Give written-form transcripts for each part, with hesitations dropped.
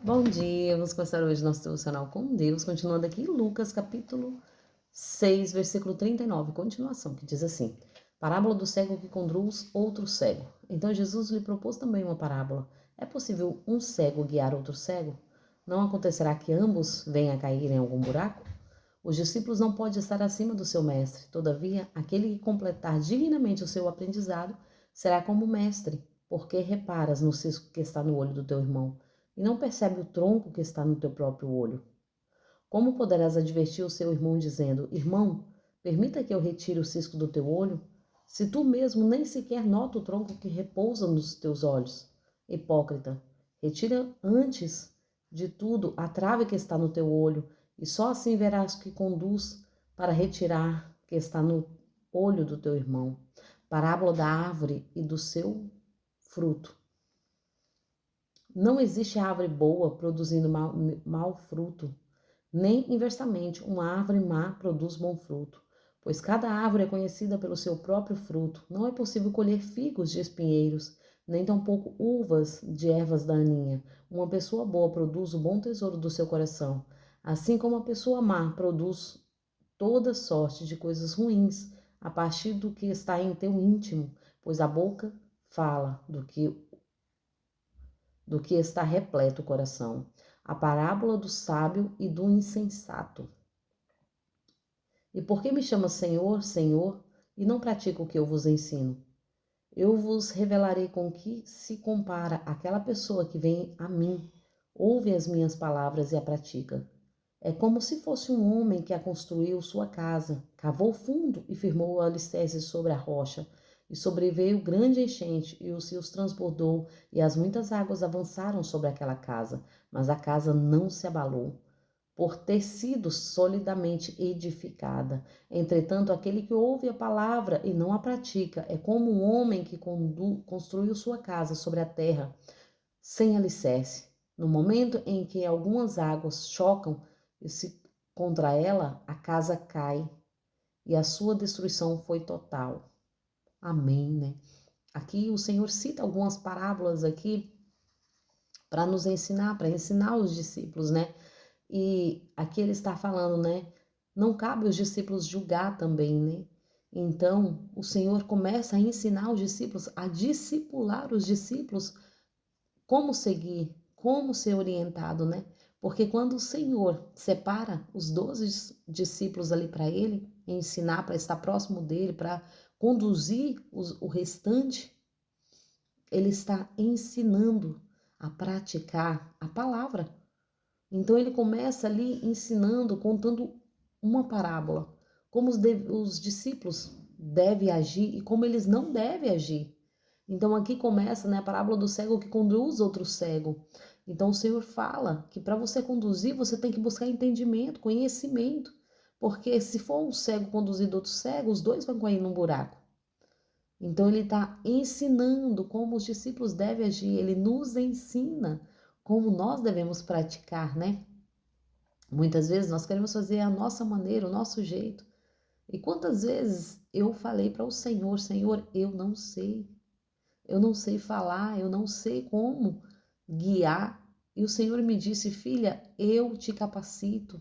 Bom dia, vamos começar hoje nosso devocional com Deus, continuando aqui em Lucas capítulo 6, versículo 39, continuação, que diz assim: Parábola do cego que conduz outro cego. Então Jesus lhe propôs também uma parábola. É possível um cego guiar outro cego? Não acontecerá que ambos venham a cair em algum buraco? Os discípulos não podem estar acima do seu mestre, todavia, aquele que completar dignamente o seu aprendizado será como mestre, porque reparas no cisco que está no olho do teu irmão e não percebe o tronco que está no teu próprio olho. Como poderás advertir o seu irmão dizendo: Irmão, permita que eu retire o cisco do teu olho, se tu mesmo nem sequer nota o tronco que repousa nos teus olhos? Hipócrita, retira antes de tudo a trave que está no teu olho, e só assim verás que conduz para retirar que está no olho do teu irmão. Parábola da árvore e do seu fruto. Não existe árvore boa produzindo mau fruto, nem inversamente, uma árvore má produz bom fruto, pois cada árvore é conhecida pelo seu próprio fruto. Não é possível colher figos de espinheiros, nem tampouco uvas de ervas daninhas. Uma pessoa boa produz o bom tesouro do seu coração, assim como a pessoa má produz toda sorte de coisas ruins, a partir do que está em teu íntimo, pois a boca fala do que está repleto o coração. A parábola do sábio e do insensato. E por que me chama Senhor, Senhor, e não pratica o que eu vos ensino? Eu vos revelarei com que se compara aquela pessoa que vem a mim, ouve as minhas palavras e a pratica. É como se fosse um homem que a construiu sua casa, cavou fundo e firmou o alicerce sobre a rocha. E sobreveio grande enchente, e os rios transbordou, e as muitas águas avançaram sobre aquela casa, mas a casa não se abalou, por ter sido solidamente edificada. Entretanto, aquele que ouve a palavra e não a pratica é como um homem que construiu sua casa sobre a terra, sem alicerce. No momento em que algumas águas chocam contra ela, a casa cai e a sua destruição foi total. Amém, né? Aqui o Senhor cita algumas parábolas aqui para nos ensinar, para ensinar os discípulos, né? E aqui ele está falando, né? Não cabe os discípulos julgar também, né? Então, o Senhor começa a ensinar os discípulos, a discipular os discípulos como seguir, como ser orientado, né? Porque quando o Senhor separa os 12 discípulos ali para ele, ensinar, para estar próximo dele, para conduzir o restante, ele está ensinando a praticar a palavra. Então ele começa ali ensinando, contando uma parábola, como os discípulos devem agir e como eles não devem agir. Então aqui começa, né, a parábola do cego que conduz outro cego. Então o Senhor fala que para você conduzir, você tem que buscar entendimento, conhecimento, porque se for um cego conduzindo outro cego, os dois vão cair num buraco. Então ele está ensinando como os discípulos devem agir, ele nos ensina como nós devemos praticar, né? Muitas vezes nós queremos fazer a nossa maneira, o nosso jeito. E quantas vezes eu falei para o Senhor, Senhor, eu não sei falar, eu não sei como guiar. E o Senhor me disse, filha, eu te capacito,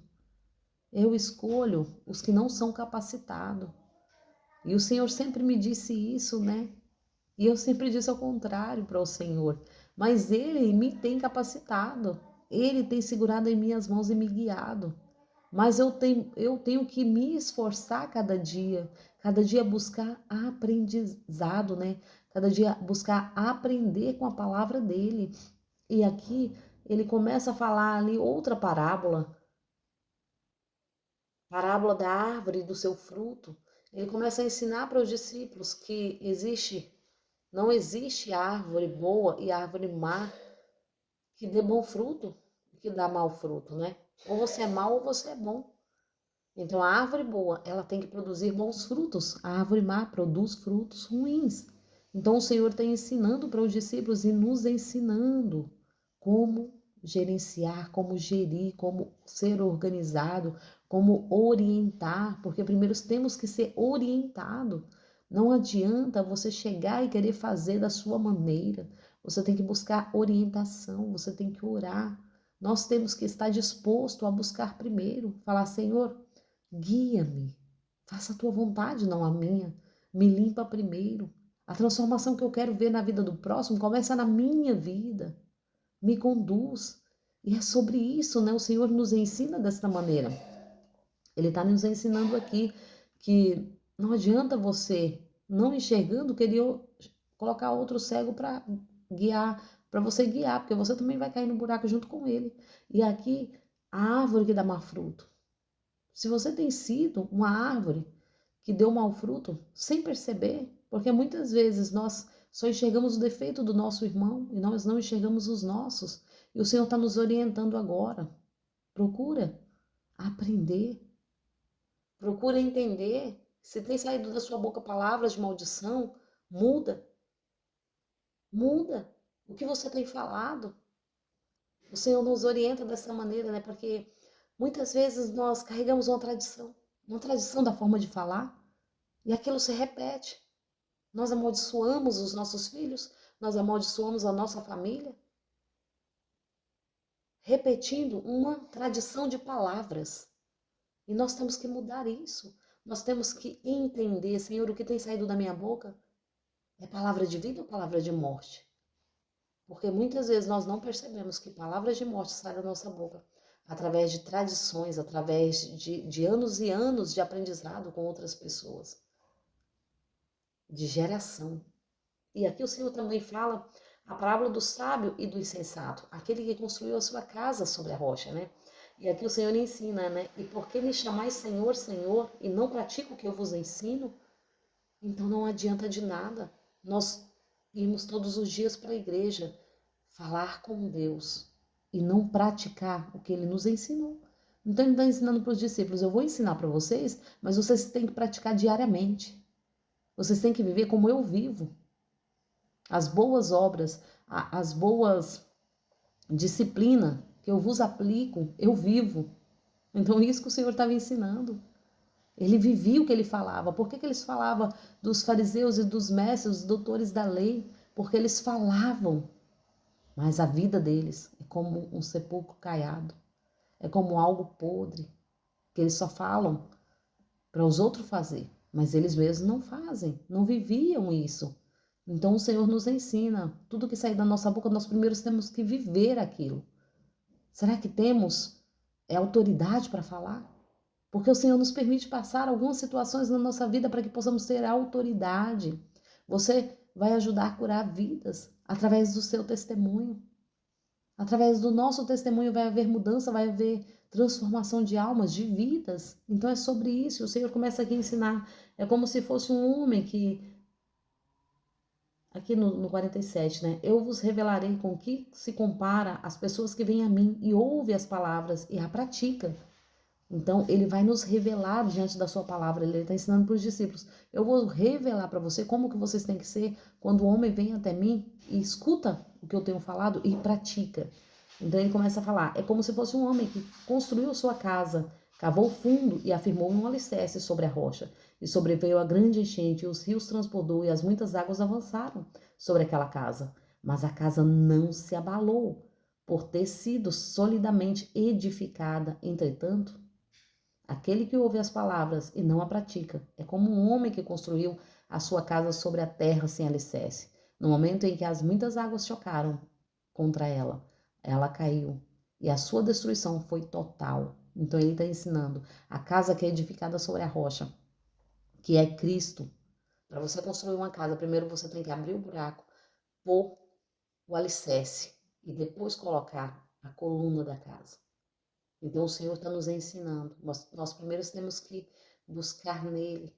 eu escolho os que não são capacitados. E o Senhor sempre me disse isso, né? E eu sempre disse ao contrário para o Senhor. Mas Ele me tem capacitado, Ele tem segurado em minhas mãos e me guiado. Mas eu tenho que me esforçar cada dia buscar aprendizado, né? Cada dia buscar aprender com a palavra dele. E aqui ele começa a falar ali outra parábola, parábola da árvore e do seu fruto. Ele começa a ensinar para os discípulos que não existe árvore boa e árvore má que dê bom fruto, que dá mau fruto, né? Ou você é mau ou você é bom. Então, a árvore boa, ela tem que produzir bons frutos. A árvore má produz frutos ruins. Então, o Senhor está ensinando para os discípulos e nos ensinando como gerenciar, como gerir, como ser organizado, como orientar, porque primeiro temos que ser orientado. Não adianta você chegar e querer fazer da sua maneira. Você tem que buscar orientação, você tem que orar. Nós temos que estar disposto a buscar primeiro, falar, Senhor, guia-me, faça a tua vontade, não a minha, me limpa primeiro. A transformação que eu quero ver na vida do próximo começa na minha vida, me conduz. E é sobre isso, né? O Senhor nos ensina desta maneira. Ele está nos ensinando aqui que não adianta você, não enxergando, querer colocar outro cego para guiar, para você guiar, porque você também vai cair no buraco junto com ele. E aqui, a árvore que dá mau fruto. Se você tem sido uma árvore que deu mau fruto sem perceber, porque muitas vezes nós só enxergamos o defeito do nosso irmão e nós não enxergamos os nossos. E o Senhor está nos orientando agora. Procura aprender. Procura entender. Se tem saído da sua boca palavras de maldição, muda. Muda o que você tem falado. O Senhor nos orienta dessa maneira, né? Porque muitas vezes nós carregamos uma tradição da forma de falar, e aquilo se repete. Nós amaldiçoamos os nossos filhos, nós amaldiçoamos a nossa família, repetindo uma tradição de palavras. E nós temos que mudar isso. Nós temos que entender, Senhor, o que tem saído da minha boca é palavra de vida ou palavra de morte? Porque muitas vezes nós não percebemos que palavras de morte saem da nossa boca através de tradições, através de anos e anos de aprendizado com outras pessoas, de geração. E aqui o Senhor também fala a parábola do sábio e do insensato, aquele que construiu a sua casa sobre a rocha, né? E aqui o Senhor ensina, né? E por que me chamais Senhor, Senhor, e não pratico o que eu vos ensino? Então não adianta de nada nós irmos todos os dias para a igreja, falar com Deus e não praticar o que Ele nos ensinou. Então Ele está ensinando para os discípulos, eu vou ensinar para vocês, mas vocês têm que praticar diariamente. Vocês têm que viver como eu vivo. As boas obras, as boas disciplina que eu vos aplico, eu vivo. Então isso que o Senhor estava ensinando. Ele vivia o que ele falava. Por que eles falavam dos fariseus e dos mestres, dos doutores da lei? Porque eles falavam, mas a vida deles é como um sepulcro caiado. É como algo podre, que eles só falam para os outros fazer, mas eles mesmos não fazem, não viviam isso. Então o Senhor nos ensina, tudo que sair da nossa boca, nós primeiro temos que viver aquilo. Será que temos autoridade para falar? Porque o Senhor nos permite passar algumas situações na nossa vida para que possamos ter autoridade. Você vai ajudar a curar vidas através do seu testemunho. Através do nosso testemunho vai haver mudança, vai haver transformação de almas, de vidas. Então é sobre isso. O Senhor começa aqui a ensinar. É como se fosse um homem que, aqui no 47, né? Eu vos revelarei com que se compara as pessoas que vêm a mim e ouvem as palavras e a praticam. Então, ele vai nos revelar diante da sua palavra. Ele está ensinando para os discípulos. Eu vou revelar para você como que vocês têm que ser quando o homem vem até mim e escuta o que eu tenho falado e pratica. Então, ele começa a falar. É como se fosse um homem que construiu sua casa, cavou fundo e afirmou um alicerce sobre a rocha. E sobreveio a grande enchente, e os rios transbordou e as muitas águas avançaram sobre aquela casa. Mas a casa não se abalou, por ter sido solidamente edificada. Entretanto, aquele que ouve as palavras e não a pratica é como um homem que construiu a sua casa sobre a terra sem alicerce. No momento em que as muitas águas chocaram contra ela, ela caiu e a sua destruição foi total. Então ele está ensinando a casa que é edificada sobre a rocha, que é Cristo. Para você construir uma casa, primeiro você tem que abrir o buraco, pôr o alicerce e depois colocar a coluna da casa. Então o Senhor está nos ensinando. Nós primeiro temos que buscar nele,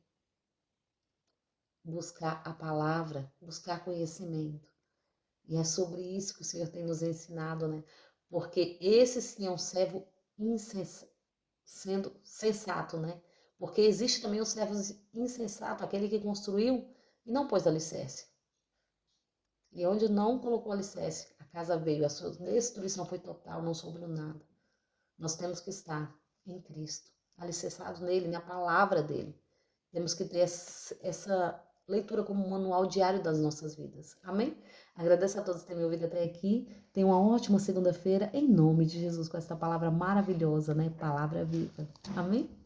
buscar a palavra, buscar conhecimento. E é sobre isso que o Senhor tem nos ensinado, né? Porque esse sim é um servo sendo sensato, né? Porque existe também o servo insensato, aquele que construiu e não pôs alicerce. E onde não colocou alicerce, a casa veio, a sua destruição foi total, não sobrou nada. Nós temos que estar em Cristo, alicerçados nele, na palavra dele. Temos que ter leitura como um manual diário das nossas vidas. Amém? Agradeço a todos por terem me ouvido até aqui. Tenham uma ótima segunda-feira, em nome de Jesus, com essa palavra maravilhosa, né? Palavra viva. Amém?